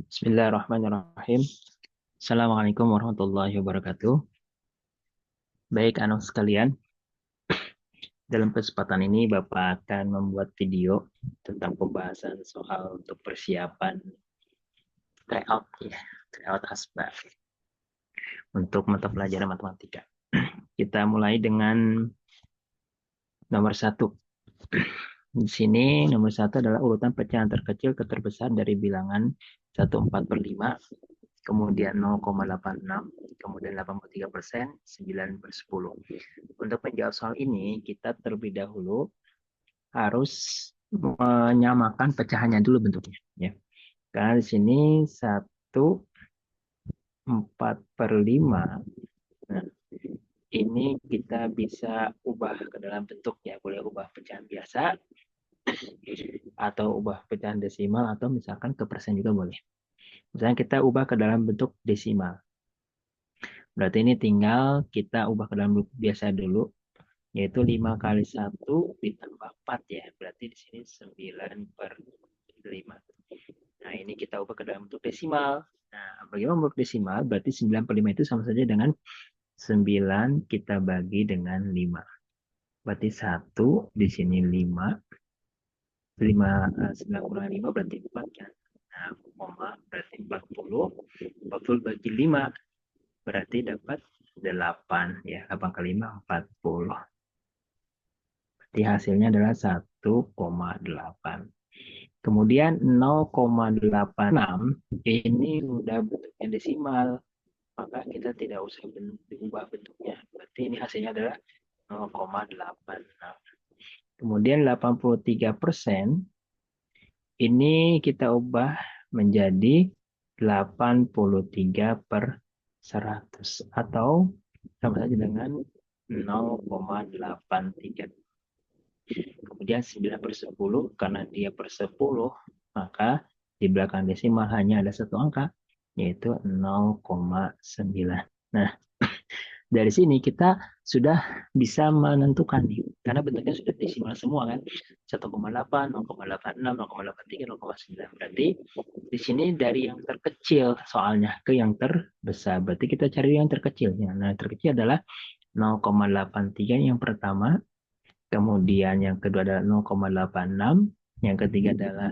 Bismillahirrahmanirrahim. Assalamualaikum warahmatullahi wabarakatuh. Baik, anak sekalian, dalam kesempatan ini Bapak akan membuat video tentang pembahasan soal untuk persiapan tryout ya, tryout asbak untuk mata pelajaran matematika. Kita mulai dengan nomor satu. Di sini nomor satu adalah urutan pecahan terkecil ke terbesar dari bilangan 1/4/5, kemudian 0,86, kemudian 83%, 9/10. Untuk menjawab soal ini, kita terlebih dahulu harus menyamakan pecahannya dulu bentuknya. Ya. Karena di sini 1/4/5. Nah, ini kita bisa ubah ke dalam bentuknya. Boleh ubah pecahan biasa, atau ubah pecahan desimal, atau misalkan ke persen juga boleh. Misalnya kita ubah ke dalam bentuk desimal. Berarti ini tinggal kita ubah ke dalam bentuk biasa dulu, yaitu 5 kali 1 ditambah 4 ya. Berarti di sini 9/5. Nah, ini kita ubah ke dalam bentuk desimal. Nah, bagaimana bentuk desimal? Berarti 9/5 itu sama saja dengan 9 kita bagi dengan 5. Berarti 1 di sini 5. 9 kurang 5 berarti 4 kan. Nah, koma berarti 40. 40 bagi 5 berarti dapat 8 ya. 8 kali 5 40. Berarti hasilnya adalah 1,8. Kemudian 0,86 ini udah bentuknya desimal, maka kita tidak usah diubah bentuknya. Berarti ini hasilnya adalah 0,86. Kemudian 83% ini kita ubah menjadi 83/100 atau sama saja dengan 0,83. Kemudian 9/10 karena dia per 10, maka di belakang desimal hanya ada satu angka, yaitu 0,9. Nah, dari sini kita sudah bisa menentukan nih, karena bentuknya sudah desimal semua kan. 1,8, 0,86, 0,83, 0,9. Berarti di sini dari yang terkecil soalnya ke yang terbesar. Berarti kita cari yang terkecilnya. Nah, yang terkecil adalah 0,83 yang pertama, kemudian yang kedua adalah 0,86, yang ketiga adalah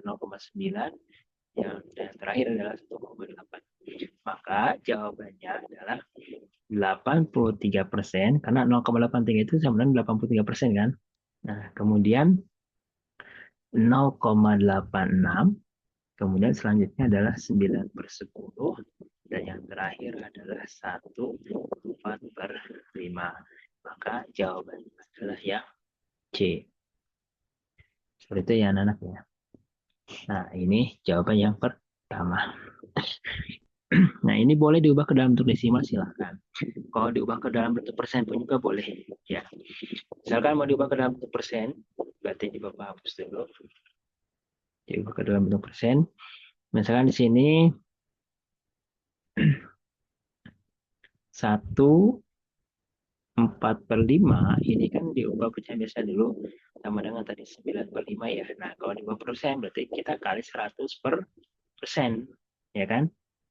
0,9, yang terakhir adalah 1,8. Maka jawabannya adalah 83%, karena 0,83 itu sama dengan 83% kan. Nah, kemudian 0,86, kemudian selanjutnya adalah 9/10, dan yang terakhir adalah 1/4/5. Maka jawabannya adalah yang C. Seperti itu ya anak-anak ya. Nah, ini jawaban yang pertama. Nah, ini boleh diubah ke dalam bentuk desimal, silahkan. Kalau diubah ke dalam bentuk persen pun juga boleh. Ya. Misalkan mau diubah ke dalam bentuk persen, berarti di Bapak hapus dulu. Diubah ke dalam bentuk persen. Misalkan di sini 1/4/5 ini kan diubah pecahan biasa dulu sama dengan tadi 9/5 ya. Nah, kalau diubah persen berarti kita kali 100%, ya kan?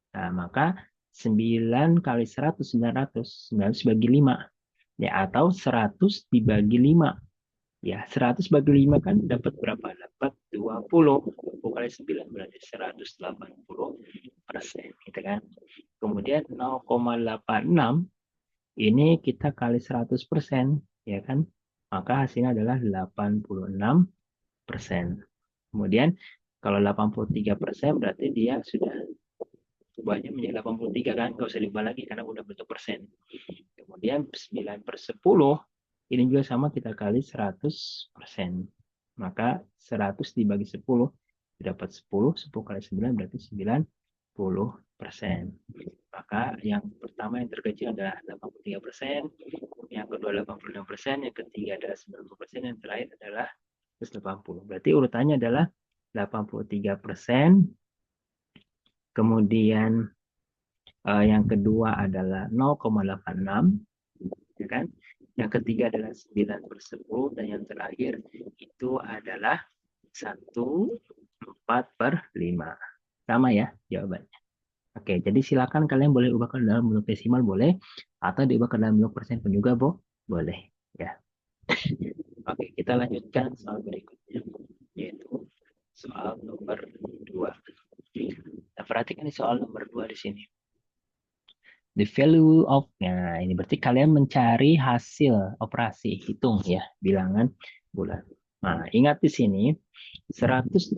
Nah, maka 9 kali 100, 900. 900 bagi 5. Ya, atau 100 dibagi 5. Ya, 100 bagi 5 kan dapat berapa? Dapat 20. 20 kali 9 berarti 180%. Gitu kan? Kemudian 0,86 ini kita kali 100%. Ya kan? Maka hasilnya adalah 86%. Kemudian kalau 83% berarti dia sudah ubahnya menjadi 83 kan, nggak usah diubah lagi karena udah bentuk persen. Kemudian 9/10 ini juga sama, kita kali 100%. Maka 100 dibagi 10 dapat 10. 10 kali 9 berarti 90%. Maka yang pertama yang terkecil adalah 83%, yang kedua 86%, yang ketiga adalah 90%, yang terakhir adalah 180. Berarti urutannya adalah 83%, kemudian yang kedua adalah 0,86, ya kan? Yang ketiga adalah 9 per 10. Dan yang terakhir itu adalah 1/4 per 5. Sama ya jawabannya. Oke, jadi silakan kalian boleh ubah ke dalam bentuk desimal boleh, atau diubah ke dalam bentuk persen pun juga boleh. Ya. Oke, kita lanjutkan soal berikutnya, yaitu soal nomor 2. Nah, perhatikan di soal nomor 2 di sini. The value of, nah ini berarti kalian mencari hasil operasi, hitung ya, bilangan bulan. Nah, ingat di sini 125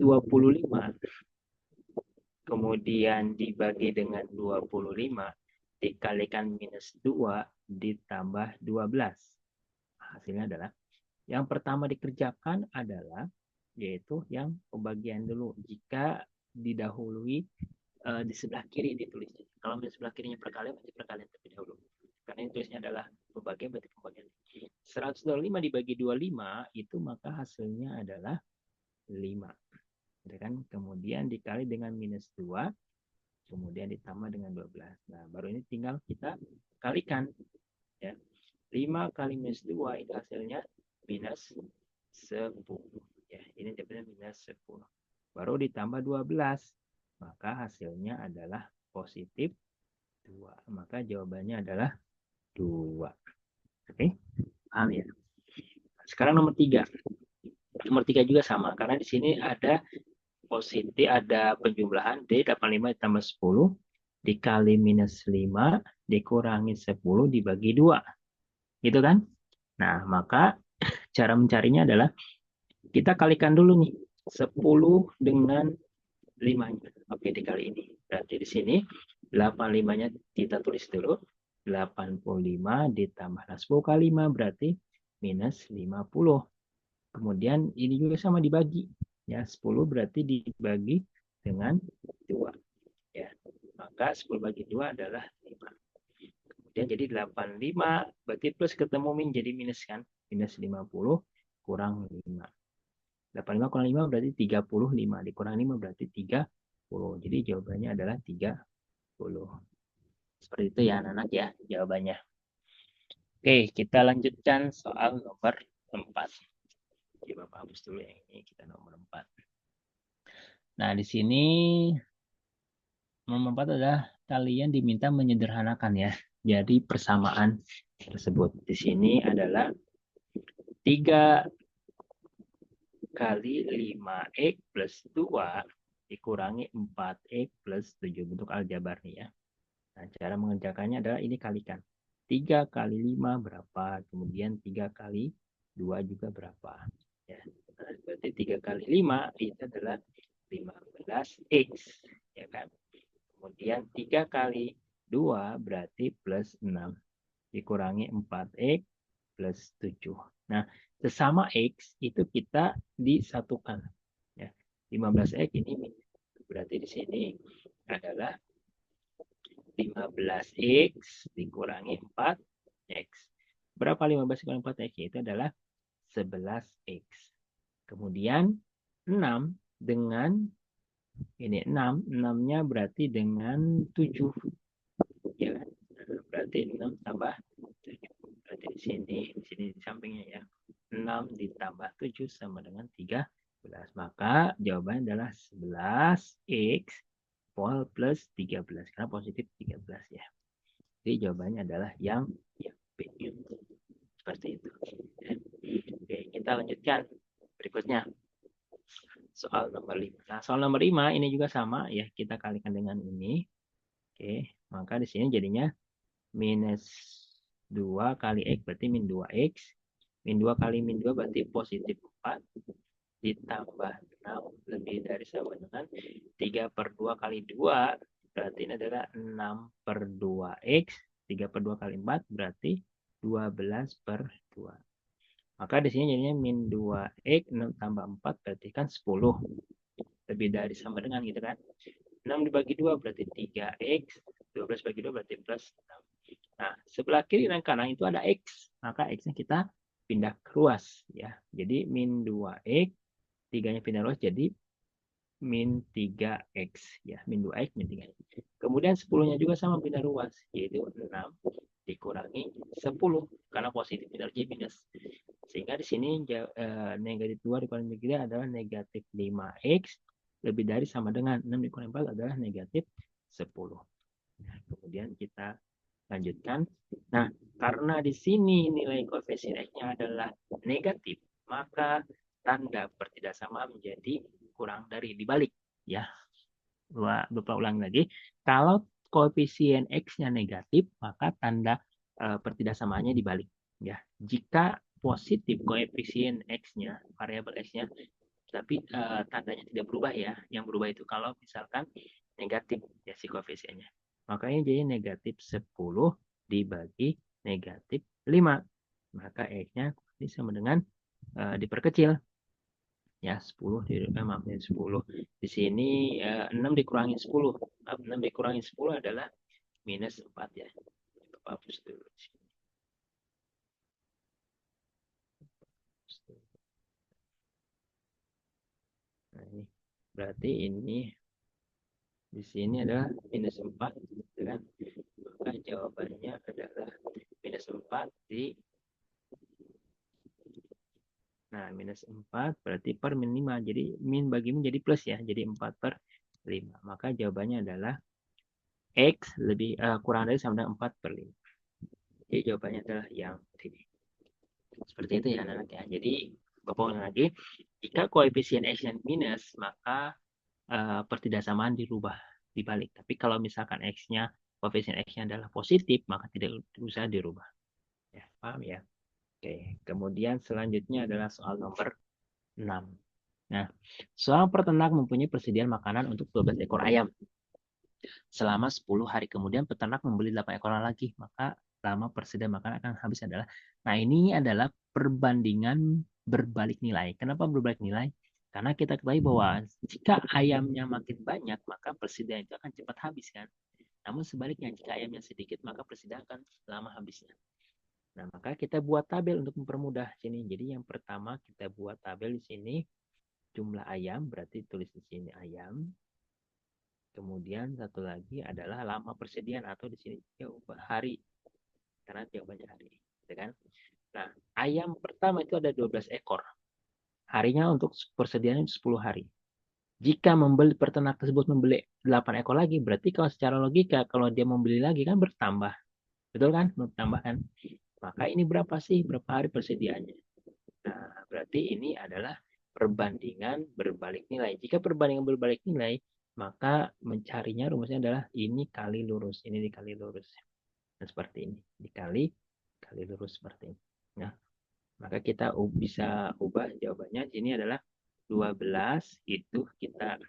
kemudian dibagi dengan 25 dikalikan minus 2 ditambah 12. Hasilnya adalah yang pertama dikerjakan adalah yaitu yang pembagian dulu. Jika didahului di sebelah kiri ditulisnya. Kalau di sebelah kirinya perkalian, berarti perkalian terlebih dahulu. Karena ini tulisnya adalah pembagian, berarti pembagian. 125 dibagi 25 itu maka hasilnya adalah 5. Kan? Kemudian dikali dengan minus 2, kemudian ditambah dengan 12. Nah, baru ini tinggal kita kalikan. Ya. 5 kali minus 2 itu hasilnya minus 10. Ya, ini jawabnya minus 10. Baru ditambah 12. Maka hasilnya adalah positif 2. Maka jawabannya adalah 2. Oke, paham ya? Sekarang nomor 3. Nomor 3 juga sama, karena di sini ada positif, ada penjumlahan D85 ditambah 10 dikali minus 5 dikurangi 10 dibagi 2. Gitu kan? Nah, maka cara mencarinya adalah kita kalikan dulu nih 10 dengan 5-nya. Oke, dikali ini. Berarti di sini 85-nya kita tulis dulu. 85 ditambah 10 kali 5 berarti minus 50. Kemudian ini juga sama dibagi. Ya, 10 berarti dibagi dengan 2. Ya. Maka 10 bagi 2 adalah 5. Kemudian jadi 85 berarti plus ketemu min jadi minus kan. Minus 50 kurang 5. 85 kurang 5 berarti 35. Dikurang 5 berarti 30. Jadi jawabannya adalah 30. Seperti itu ya anak-anak ya jawabannya. Oke, kita lanjutkan soal nomor 4. Oke, Bapak hapus dulu yang ini, kita nomor 4. Nah, di sini nomor 4 adalah kalian diminta menyederhanakan ya. Jadi persamaan tersebut. Di sini adalah 3 kali 5x plus 2 dikurangi 4x plus 7. Bentuk aljabar nih ya. Nah, cara mengerjakannya adalah ini kalikan. 3 kali 5 berapa? Kemudian 3 kali 2 juga berapa? Ya. Nah, berarti 3 kali 5 itu adalah 15x. Ya kan? Kemudian 3 kali 2 berarti plus 6. Dikurangi 4x plus 7. Nah, sesama x itu kita disatukan. Ya. 15x ini berarti di sini adalah 15x dikurangi 4x. Berapa 15 dikurangi 4x? Itu adalah 11x. Kemudian 6 dengan ini 6, 6-nya berarti dengan 7. Ya, berarti 6 tambah 7. Berarti di sini di sampingnya ya. 6 ditambah 7 sama dengan 13. Maka jawabannya adalah 11x pol plus 13. Karena positif 13 ya. Jadi jawabannya adalah yang B. Seperti itu. Oke, kita lanjutkan berikutnya. Soal nomor 5. Nah, soal nomor 5 ini juga sama ya, kita kalikan dengan ini. Oke, maka di sini jadinya minus 2 kali X berarti min 2X. Min 2 kali min 2 berarti positif 4. Ditambah 6 lebih dari sama dengan 3 per 2 kali 2. Berarti ini adalah 6 per 2X. 3 per 2 kali 4 berarti 12 per 2. Maka di sini jadinya min 2x 6 tambah 4 berarti kan 10. Lebih dari sama dengan gitu kan. 6 dibagi 2 berarti 3x. 12 bagi 2 berarti plus 6. Nah, sebelah kiri dan kanan itu ada x. Maka x-nya kita pindah ke ruas. Ya. Jadi min 2x. 3-nya pindah ruas jadi min 3x. Ya, min 2x, min 3x. Kemudian 10-nya juga sama pindah ruas. Yaitu 6 dikurangi 10 karena positif energi minus. Sehingga di sini negatif 2 dikurangi 3 adalah negatif 5x lebih dari sama dengan 6 dikurangi 4 adalah negatif 10. Nah, kemudian kita lanjutkan. Nah, karena di sini nilai koefisien X-nya adalah negatif, maka tanda pertidaksama menjadi kurang dari dibalik. Ya, Bapak ulang lagi. Kalau koefisien X-nya negatif, maka tanda pertidaksamaannya dibalik. Ya, jika positif koefisien X-nya, variabel X-nya, tapi tandanya tidak berubah ya. Yang berubah itu kalau misalkan negatif ya si koefisiennya. Makanya jadi negatif 10 dibagi negatif 5. Maka X-nya sama dengan diperkecil. Ya, 10 maaf ya 10. Di sini 6 dikurangi 10. 6 dikurangi 10 adalah minus 4 ya. Bapak hapus dulu. Nah, ini berarti ini di sini adalah minus 4 kan? Maka jawabannya adalah minus 4 di nah minus 4 berarti per min 5. Jadi min bagi min jadi plus ya. Jadi 4 per 5. Maka jawabannya adalah X lebih kurang dari sama dengan 4 per 5. Jadi jawabannya adalah yang ini. Seperti itu ya anak-anak ya. Jadi Bapak ulang lagi, jika koefisien X-nya minus, maka pertidaksamaan dirubah, dibalik. Tapi kalau misalkan X-nya, koefisien X-nya adalah positif, maka tidak usah dirubah. Ya, paham ya? Oke, kemudian selanjutnya adalah soal nomor 6. Nah, seorang peternak mempunyai persediaan makanan untuk 12 ekor ayam. Selama 10 hari kemudian peternak membeli 8 ekor lagi, maka lama persediaan makanan akan habis adalah. Nah, ini adalah perbandingan berbalik nilai. Kenapa berbalik nilai? Karena kita ketahui bahwa jika ayamnya makin banyak, maka persediaan itu akan cepat habis kan. Namun sebaliknya, jika ayamnya sedikit, maka persediaan akan lama habisnya. Nah, maka kita buat tabel untuk mempermudah sini. Jadi yang pertama kita buat tabel di sini jumlah ayam, berarti tulis di sini ayam. Kemudian satu lagi adalah lama persediaan atau di sini hari. Karena jawabannya hari. Gitu kan? Nah, ayam pertama itu ada 12 ekor. Harinya untuk persediaan 10 hari. Jika membeli peternak tersebut membeli 8 ekor lagi, berarti kalau secara logika kalau dia membeli lagi kan bertambah. Betul kan? Bertambah kan? Maka ini berapa sih? Berapa hari persediaannya? Nah, berarti ini adalah perbandingan berbalik nilai. Jika perbandingan berbalik nilai, maka mencarinya rumusnya adalah ini kali lurus, ini dikali lurus. Nah, seperti ini, dikali kali lurus seperti ini. Nah, maka kita bisa ubah jawabannya. Ini adalah 12 itu kita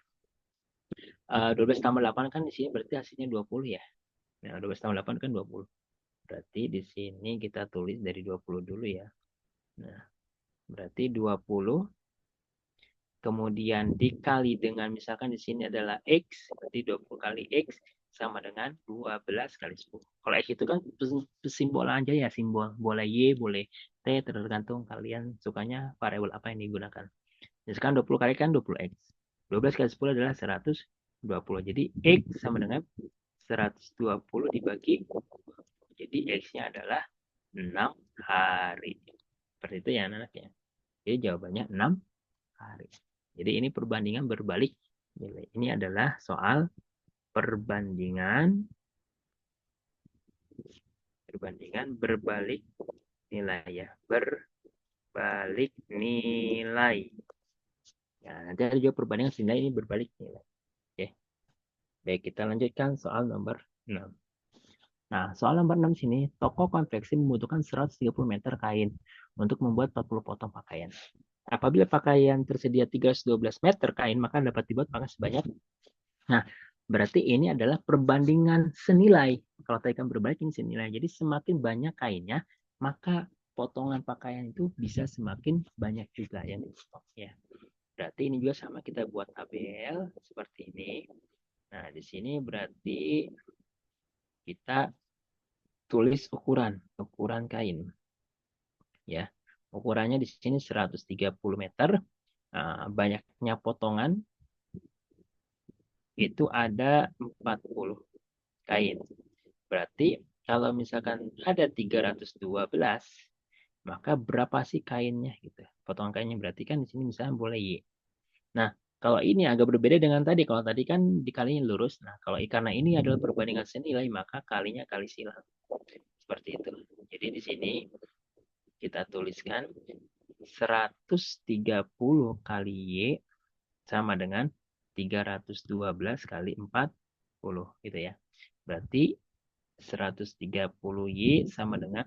12 tambah 8 kan di sini berarti hasilnya 20 ya. Nah, 12 tambah 8 kan 20. Berarti di sini kita tulis dari 20 dulu ya. Nah, berarti 20 kemudian dikali dengan misalkan di sini adalah X, berarti 20 kali X sama dengan 12 kali 10. Kalau X itu kan simbol aja ya, simbol. Boleh Y, boleh T, tergantung kalian sukanya variabel apa yang digunakan. Misalkan 20 kali kan 20X. 12 kali 10 adalah 120. Jadi X sama dengan 120 dibagi. Jadi X-nya adalah 6 hari. Seperti itu ya anak-anak ya. Jadi jawabannya 6 hari. Jadi ini perbandingan berbalik nilai. Ini adalah soal perbandingan berbalik nilai ya. Berbalik nilai. Ya, nanti ada juga perbandingan nilai ini berbalik nilai. Oke. Baik, kita lanjutkan soal nomor 6. Nah, soal nomor 6 sini, toko konveksi membutuhkan 130 meter kain untuk membuat 40 potong pakaian. Apabila pakaian tersedia 312 meter kain, maka dapat dibuat pakaian sebanyak. Nah, berarti ini adalah perbandingan senilai. Kalau tadi kan berbalik ini senilai. Jadi semakin banyak kainnya, maka potongan pakaian itu bisa semakin banyak juga yang dipotong ya. Berarti ini juga sama kita buat tabel seperti ini. Nah, di sini berarti kita tulis ukuran kain. Ya. Ukurannya di sini 130 meter. Nah, banyaknya potongan itu ada 40 kain. Berarti kalau misalkan ada 312, maka berapa sih kainnya gitu. Potongan kainnya berarti kan di sini misalnya boleh Y. Nah, kalau ini agak berbeda dengan tadi. Kalau tadi kan dikalinya lurus. Nah, kalau karena ini adalah perbandingan senilai, maka kalinya kali silang. Seperti itu. Jadi di sini kita tuliskan 130 kali Y sama dengan 312 kali 40 gitu ya. Berarti 130 Y sama dengan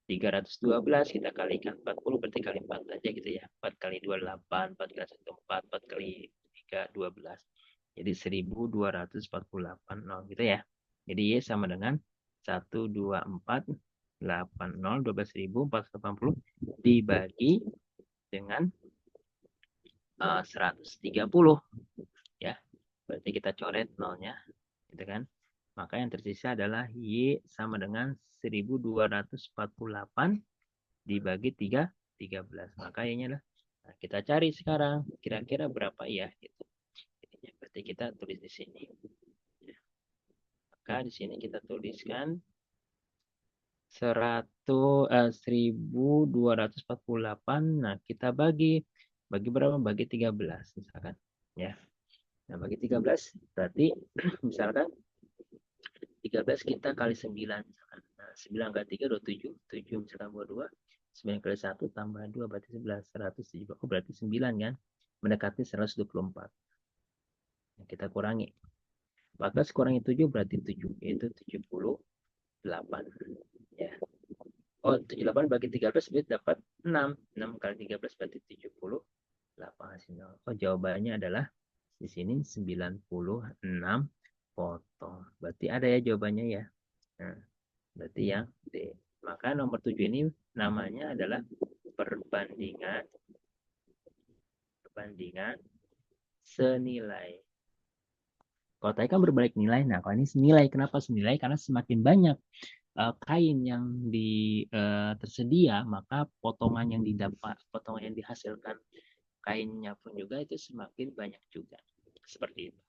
312 kita kalikan 40 berarti kali 4 aja gitu ya. 4 kali 2 8, 4 kali 1 4, 4 kali 3 12. Jadi 1248 nol gitu ya. Jadi Y sama dengan 124 80 12.480 dibagi dengan 130 ya. Berarti kita coret nolnya gitu kan. Maka yang tersisa adalah Y sama dengan 1248 dibagi 13. Maka Y-nya adalah, nah, kita cari sekarang kira-kira berapa ya gitu. Berarti kita tulis di sini. Maka di sini kita tuliskan 1248. Nah, kita bagi berapa? Bagi 13 misalkan ya. Nah, bagi 13 berarti misalkan 13 kita kali 9 misalkan. Nah, 9 kali 3 27. 7 misalkan buat 2. 9 kali 1 tambah 2 berarti 11. 170. Oh, berarti 9 kan. Mendekati 124. Nah, kita kurangi. 14 kurangi 7 berarti 7. Yaitu 78. Ya. Oh, 78 bagi 13 berarti dapat 6. 6 kali 13 berarti 78 hasilnya. Oh, jawabannya adalah di sini 96 potong. Berarti ada ya jawabannya ya. Nah, berarti yang D. Maka nomor 7 ini namanya adalah perbandingan senilai. Kalau tadi kan berbalik nilai. Nah, kalau ini senilai. Kenapa senilai? Karena semakin banyak kain yang tersedia, maka potongan yang didapat, potongan yang dihasilkan kainnya pun juga itu semakin banyak juga. Seperti itu.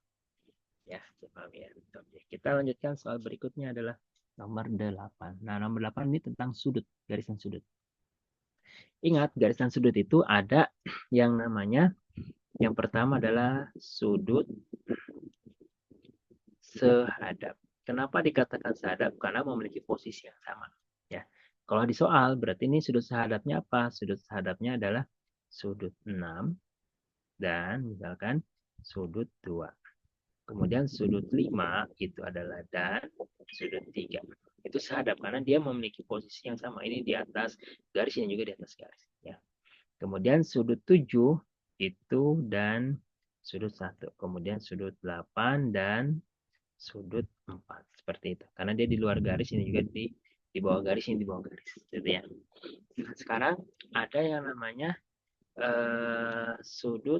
Ya, paham ya. Oke. Kita lanjutkan soal berikutnya adalah nomor 8. Nah, nomor 8 ini tentang sudut, garisan sudut. Ingat, garisan sudut itu ada yang namanya, yang pertama adalah sudut sehadap. Kenapa dikatakan sehadap? Karena memiliki posisi yang sama. Ya. Kalau di soal, berarti ini sudut sehadapnya apa? Sudut sehadapnya adalah sudut 6 dan misalkan sudut 2. Kemudian sudut 5 itu adalah dan sudut 3. Itu sehadap karena dia memiliki posisi yang sama. Ini di atas garis, ini juga di atas garis. Ya. Kemudian sudut 7 itu dan sudut 1. Kemudian sudut 8 dan sudut 4. Seperti itu. Karena dia di luar garis, ini juga di bawah garis, ini di bawah garis. Gitu ya. Nah, sekarang ada yang namanya sudut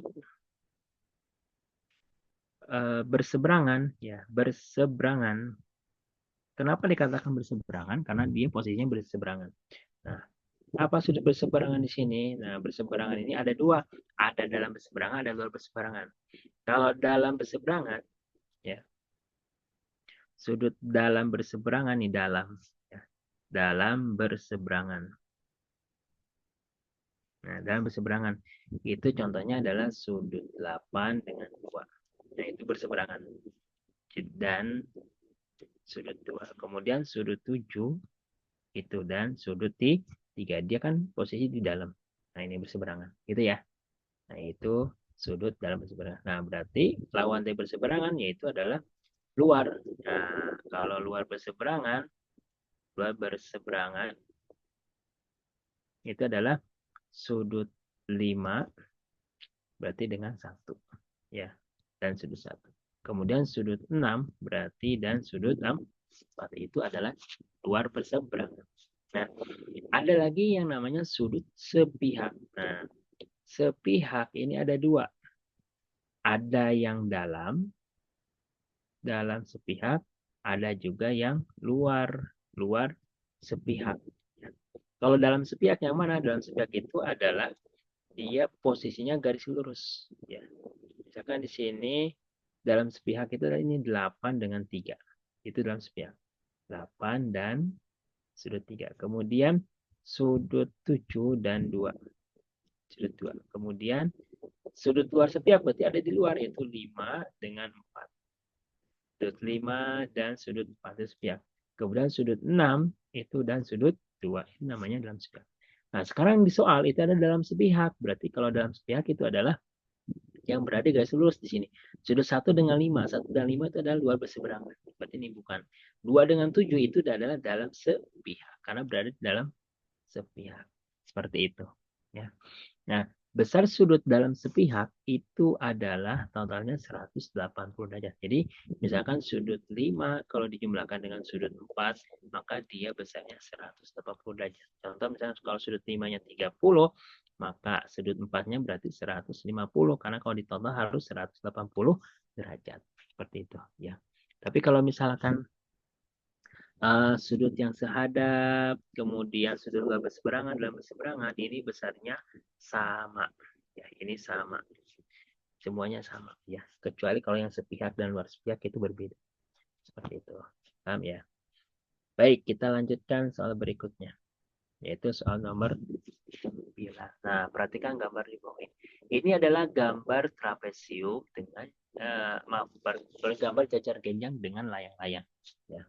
berseberangan. Ya, berseberangan. Kenapa dikatakan berseberangan? Karena dia posisinya berseberangan. Nah, apa sudut berseberangan di sini? Nah, berseberangan ini ada dua. Ada dalam berseberangan, ada luar berseberangan. Kalau dalam berseberangan, ya, sudut dalam berseberangan nih dalam. Ya, dalam berseberangan. Nah, dalam berseberangan. Itu contohnya adalah sudut 8 dengan 2. Nah, itu berseberangan. Dan sudut 2. Kemudian sudut 7 itu dan sudut 3. Dia kan posisi di dalam. Nah, ini berseberangan. Gitu ya. Nah, itu sudut dalam berseberangan. Nah, berarti lawan dari berseberangan yaitu adalah luar. Nah, kalau luar berseberangan itu adalah sudut 5 berarti dengan 1. Ya, dan sudut 1. Kemudian sudut 6 berarti dan sudut 4 itu adalah luar berseberangan. Nah, ada lagi yang namanya sudut sepihak. Nah, sepihak ini ada dua. Ada yang dalam sepihak, ada juga yang luar sepihak. Kalau dalam sepihak yang mana? Dalam sepihak itu adalah dia posisinya garis lurus. Ya. Misalkan di sini dalam sepihak itu ini 8 dengan 3. Itu dalam sepihak. 8 dan sudut 3. Kemudian sudut 7 dan 2. Sudut 2. Kemudian sudut luar setiap berarti ada di luar, yaitu 5 dengan 4. Sudut 5 dan sudut 4 itu sepihak. Kemudian sudut 6 itu dan sudut 2. Ini namanya dalam sepihak. Nah, sekarang di soal itu ada dalam sepihak. Berarti kalau dalam sepihak itu adalah yang berada garis lurus di sini. Sudut 1 dengan 5. 1 dan 5 itu adalah luar berseberangan. Berarti ini bukan. 2 dengan 7 itu adalah dalam sepihak. Karena berada di dalam sepihak. Seperti itu. Ya. Nah, besar sudut dalam sepihak itu adalah totalnya 180 derajat. Jadi, misalkan sudut 5 kalau dijumlahkan dengan sudut 4, maka dia besarnya 180 derajat. Contoh misalnya kalau sudut 5-nya 30, maka sudut 4-nya berarti 150 karena kalau ditotal harus 180 derajat. Seperti itu, ya. Tapi kalau misalkan sudut yang sehadap, kemudian sudut luar berseberangan, dalam berseberangan, ini besarnya sama. Ya, ini sama. Semuanya sama, ya. Kecuali kalau yang sepihak dan luar sepihak itu berbeda. Seperti itu. Paham ya? Baik, kita lanjutkan soal berikutnya. Yaitu soal nomor 9. Nah, perhatikan gambar di bawah ini. Ini adalah gambar trapesium dengan maaf, gambar cacar genjang dengan layang-layang. Ya.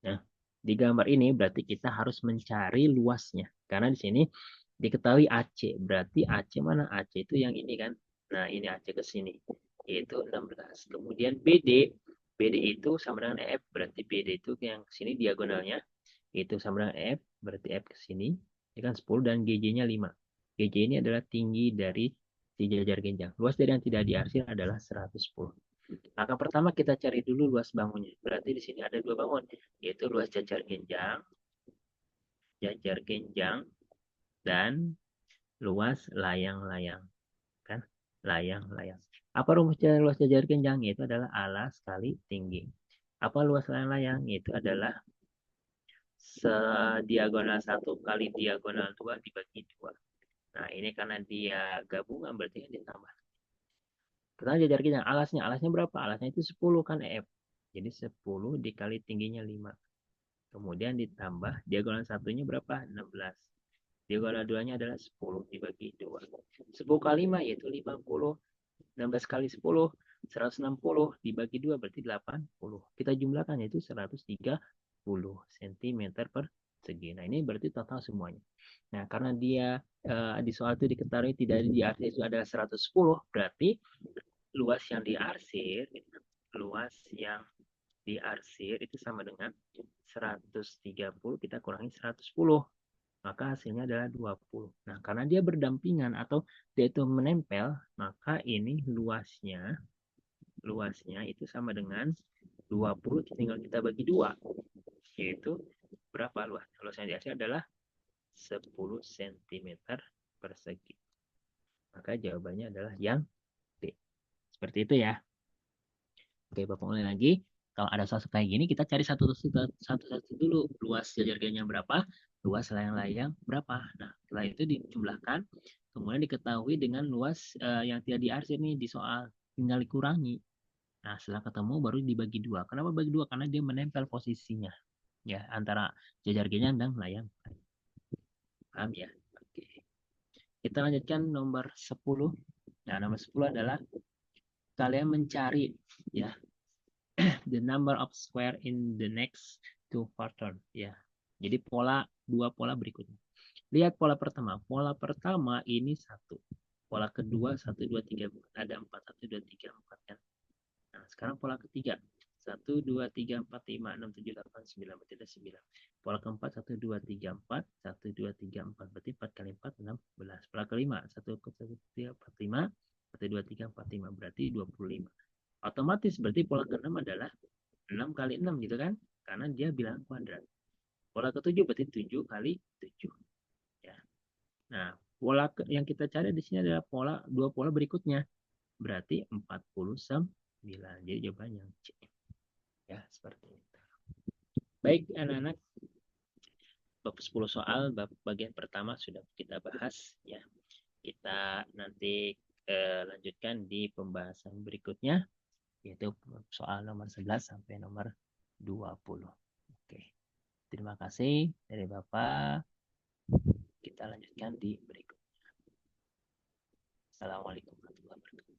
Nah, di gambar ini berarti kita harus mencari luasnya. Karena di sini diketahui AC. Berarti AC mana? AC itu yang ini kan. Nah, ini AC ke sini. Yaitu 16. Kemudian BD. BD itu sama dengan EF. Berarti BD itu yang ke sini diagonalnya. Itu sama dengan EF. Berarti F ke sini. Ini kan 10 dan GJ-nya 5. GJ ini adalah tinggi dari si jajar genjang. Luas dari yang tidak diarsir adalah 110. Maka pertama kita cari dulu luas bangunnya. Berarti di sini ada 2 bangun, yaitu luas jajar genjang dan luas layang-layang. Kan? Layang-layang. Apa rumus luas jajar genjang? Itu adalah alas kali tinggi. Apa luas layang-layang? Itu adalah diagonal 1 kali diagonal 2 dibagi 2. Nah, ini karena dia gabungan berarti ditambah. Kita jajar genjang. Alasnya berapa? Alasnya itu 10 kan EF. Jadi 10 dikali tingginya 5. Kemudian ditambah diagonal satunya berapa? 16. Diagonal 2-nya adalah 10 dibagi 2. 10 kali 5 yaitu 50. 16 kali 10, 160 dibagi 2 berarti 80. Kita jumlahkan yaitu 130 cm persegi. Nah, ini berarti total semuanya. Nah, karena dia di soal itu diketahui tidak diarsir itu adalah 110, berarti luas yang diarsir itu sama dengan 130 kita kurangi 110. Maka hasilnya adalah 20. Nah, karena dia berdampingan atau dia itu menempel, maka ini luasnya itu sama dengan 20 tinggal kita bagi 2. Yaitu berapa luas? Luas yang diarsir adalah 10 cm persegi. Maka jawabannya adalah yang D. Seperti itu ya. Oke, Bapak mulai lagi. Kalau ada soal kayak gini, kita cari satu-satu dulu. Luas jajar genjang berapa? Luas layang-layang berapa? Nah, setelah itu dijumlahkan. Kemudian diketahui dengan luas yang tidak diarsir nih di soal. Tinggal dikurangi. Nah, setelah ketemu baru dibagi 2. Kenapa bagi 2? Karena dia menempel posisinya. Ya, antara jajar genjang dan layang. Paham ya? Oke. Kita lanjutkan nomor 10. Nah, nomor 10 adalah kalian mencari ya the number of square in the next two pattern ya. Jadi dua pola berikutnya. Lihat pola pertama. Pola pertama ini 1. Pola kedua 1 2 3 ada 4 1 2 3 4 kan. Nah, sekarang pola ketiga 1 2 3 4 5 6 7 8 9 berarti ada 9. Pola keempat 1 2 3 4 1 2 3 4 berarti 4 kali 4 16. Pola kelima 1 1 3 4 5 1 2 3 4 5 berarti 25. Otomatis berarti pola ke-6 adalah 6 kali 6 gitu kan? Karena dia bilang kuadrat. Pola ke-7 berarti 7 kali 7. Ya. Nah, pola yang kita cari di sini adalah dua pola berikutnya. Berarti 49. Jadi jawabannya C. Ya, seperti itu. Baik, anak-anak. Bab 10 soal, bab bagian pertama sudah kita bahas. Ya, kita nanti lanjutkan di pembahasan berikutnya, yaitu soal nomor 11 sampai nomor 20. Oke. Terima kasih dari Bapak. Kita lanjutkan di berikut. Assalamualaikum warahmatullahi wabarakatuh.